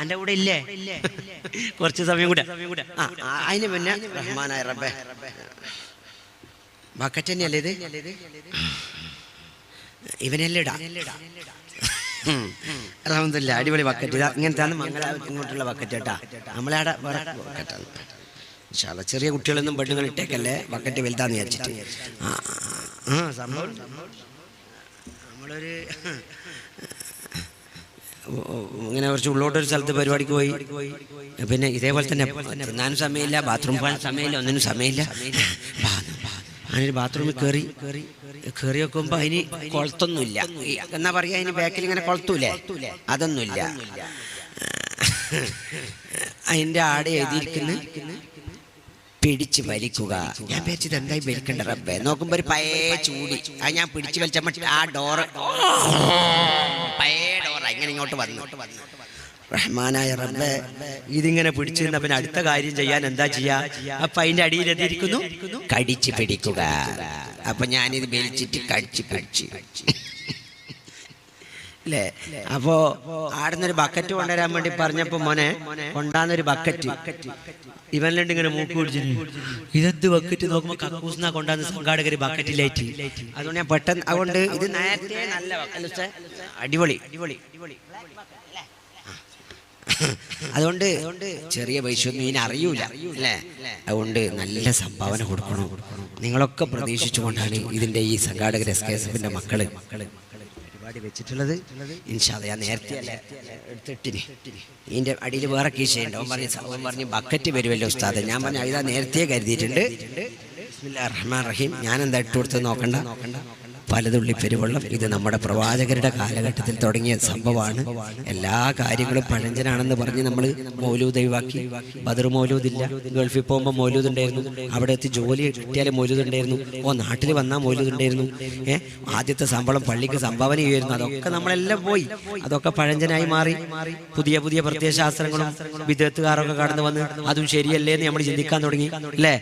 എൻ്റെ കൂടെ ഇല്ലേ? കുറച്ച് സമയം കൂടെ. അതിന് പിന്നെ റഹ്മാനായ റബ്ബേ, ബക്കറ്റ് തന്നെയല്ലേ ഇത്? ഇവനെല്ലാം ഇടാം. അൽഹംദുലില്ലാ, അടിപൊളി ബക്കറ്റ്. ഇങ്ങനത്താണ് മംഗലാപുരത്ത് ഇങ്ങോട്ടുള്ള ബക്കറ്റ് കേട്ടാ. നമ്മളവിടെ ബക്കറ്റാണ്. ചെറിയ കുട്ടികളൊന്നും പെണ്ണുങ്ങൾ ഇട്ടേക്കല്ലേ, ബക്കറ്റ് വലുതാന്ന് വിചാരിച്ചിട്ട്. സംഭവം നമ്മളൊരു ഇങ്ങനെ കുറച്ച് ഉള്ളോട്ടൊരു സ്ഥലത്ത് പരിപാടിക്ക് പോയി. പിന്നെ ഇതേപോലെ തന്നെ തിന്നാനും സമയമില്ല, ബാത്റൂം പോകാൻ സമയമില്ല, ഒന്നിനും സമയമില്ല. ഞാനൊരു ബാത്റൂമിൽ കയറി വെക്കുമ്പോൾ അതിന് കൊളത്തൊന്നുമില്ല. എന്നാ പറയുക, അതിന് ബാക്കിൽ ഇങ്ങനെ കൊളത്തൂലേ, അതൊന്നുമില്ല. അതിൻ്റെ ആടെ എഴുതിയിരിക്കുന്നു പിടിച്ച് വലിക്കുക. ഞാൻ വിചാരിച്ചത് എന്തായി വലിക്കണ്ട റബ്ബേ. നോക്കുമ്പോൾ ഒരു പഴയ ചൂടി. അത് ഞാൻ പിടിച്ച് വലിച്ചപ്പോൾ ആ ഡോറ്, പഴയ ഡോറ് ഇങ്ങനെ ഇങ്ങോട്ട് വന്നു. റഹ്മാനായ റബ്ബേ, ഇതിങ്ങനെ പിടിച്ചു നിന്ന പിന്നെ അടുത്ത കാര്യം ചെയ്യാൻ എന്താ ചെയ്യാ? അപ്പൊ അതിന്റെ അടിയിൽ എത്തിയിരിക്കുന്നു കടിച്ചു പിടിക്കുക. അപ്പൊ ഞാനിത് വലിച്ചിട്ട് കടിച്ചു പിടിച്ചു അല്ലേ. അപ്പോ ആടുന്നൊരു ബക്കറ്റ് കൊണ്ടുവരാൻ വേണ്ടി പറഞ്ഞപ്പോ മോനെ കൊണ്ടാന്നൊരു ബക്കറ്റ് ഇവനിലുണ്ട് ഇങ്ങനെ മൂക്ക് പിടിച്ചിട്ട്. ഇതെന്ത് ബക്കറ്റ്? നോക്കുമ്പോ കക്കൂസ്ന്നാ കൊണ്ടാന്ന് സംഘാടകര് ബക്കറ്റിലായിട്ട്. അതുകൊണ്ട് ഞാൻ പെട്ടെന്ന്, അതുകൊണ്ട് ഇത് നേരത്തെ നല്ല അടിപൊളി. അതുകൊണ്ട് ചെറിയ പൈസയൊന്നും ഇതിനെ അറിയൂല അല്ലേ. അതുകൊണ്ട് നല്ല സംഭാവന കൊടുക്കണം. നിങ്ങളൊക്കെ പ്രതീക്ഷിച്ചുകൊണ്ടാണ് ഇതിന്റെ ഈ സംഘാടകർ SKSFന്റെ മക്കള് പരിപാടി വെച്ചിട്ടുള്ളത്. ഇൻഷാ അല്ലാഹ് ഞാൻ നേരത്തെ എടുത്തിട്ടിന്. ഇതിന്റെ അടിയിൽ വേറെ കീശയുണ്ട്. അവൻ പറഞ്ഞു ബക്കറ്റ് വരുമല്ലോ ഉസ്താദ്. ഞാൻ പറഞ്ഞു ഇതാ നേരത്തെ കരുതിയിട്ടുണ്ട്. ബിസ്മില്ലാഹിർ റഹ്മാനിർ റഹീം. ഞാൻ എന്താ ഇട്ട് കൊടുത്തത് നോക്കണ്ട. പലതുള്ളി പെരുവെള്ളം. ഇത് നമ്മുടെ പ്രവാചകരുടെ കാലഘട്ടത്തിൽ തുടങ്ങിയ സംഭവമാണ്. എല്ലാ കാര്യങ്ങളും പഴഞ്ചനാണെന്ന് പറഞ്ഞ് നമ്മൾ മൗലൂദ് ഒഴിവാക്കി. ബദർ മൗലൂദില്ല. ഗൾഫിൽ പോകുമ്പോൾ മൗലൂദ് ഉണ്ടായിരുന്നു. അവിടെ എത്തി ജോലി കിട്ടിയാൽ മൗലൂദ് ഉണ്ടായിരുന്നു. നാട്ടിൽ വന്നാൽ മൗലൂദ് ഉണ്ടായിരുന്നു. ആദ്യത്തെ ശമ്പളം പള്ളിക്ക് സംഭാവന ചെയ്യുമായിരുന്നു. അതൊക്കെ നമ്മളെല്ലാം പോയി. അതൊക്കെ പഴഞ്ചനായി മാറി. പുതിയ പുതിയ പ്രത്യയശാസ്ത്രങ്ങളും വിദഗ്ധക്കാരൊക്കെ കടന്നു വന്ന് അതും ശരിയല്ലേ എന്ന് നമ്മൾ ചിന്തിക്കാൻ തുടങ്ങി അല്ലേ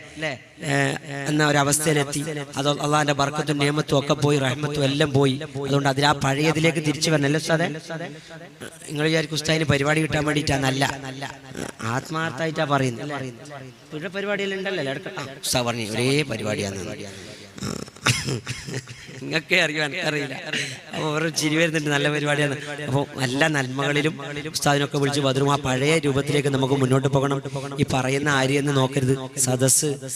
എന്ന ഒരവസ്ഥയിലെത്തി. അത് അള്ളാഹിന്റെ ബർക്കത്തും നിയമത്തും ഒക്കെ പോയി, റഹ്മത്തും എല്ലാം പോയി. അതുകൊണ്ട് അതിൽ ആ പഴയതിലേക്ക് തിരിച്ചു വരണല്ലേ ഉസ്താദേ? നിങ്ങൾ വിചാരിക്കും ഉസ്താദിന് പരിപാടി കിട്ടാൻ വേണ്ടിയിട്ടാന്നല്ല, ആത്മാർത്ഥമായിട്ടാ പറയുന്നത്. ഇവിടെ പരിപാടിയെല്ലാം ഉണ്ടല്ലോ ഉസ്താദ് പറഞ്ഞു ഒരേ പരിപാടിയാന്ന്. നിങ്ങൾക്കേ അറിയില്ല. അപ്പോൾ ഓരോ ചിരി വരുന്നുണ്ട്. നല്ല പരിപാടിയാണ്. അപ്പോൾ നല്ല നന്മകളിലും ഉസ്താദിനൊക്കെ വിളിച്ച് ബദറും ആ പഴയ രൂപത്തിലേക്ക് നമുക്ക് മുന്നോട്ട് പോകണം. ഈ പറയുന്ന ആരെയെന്ന് നോക്കരുത്. സദസ്സ്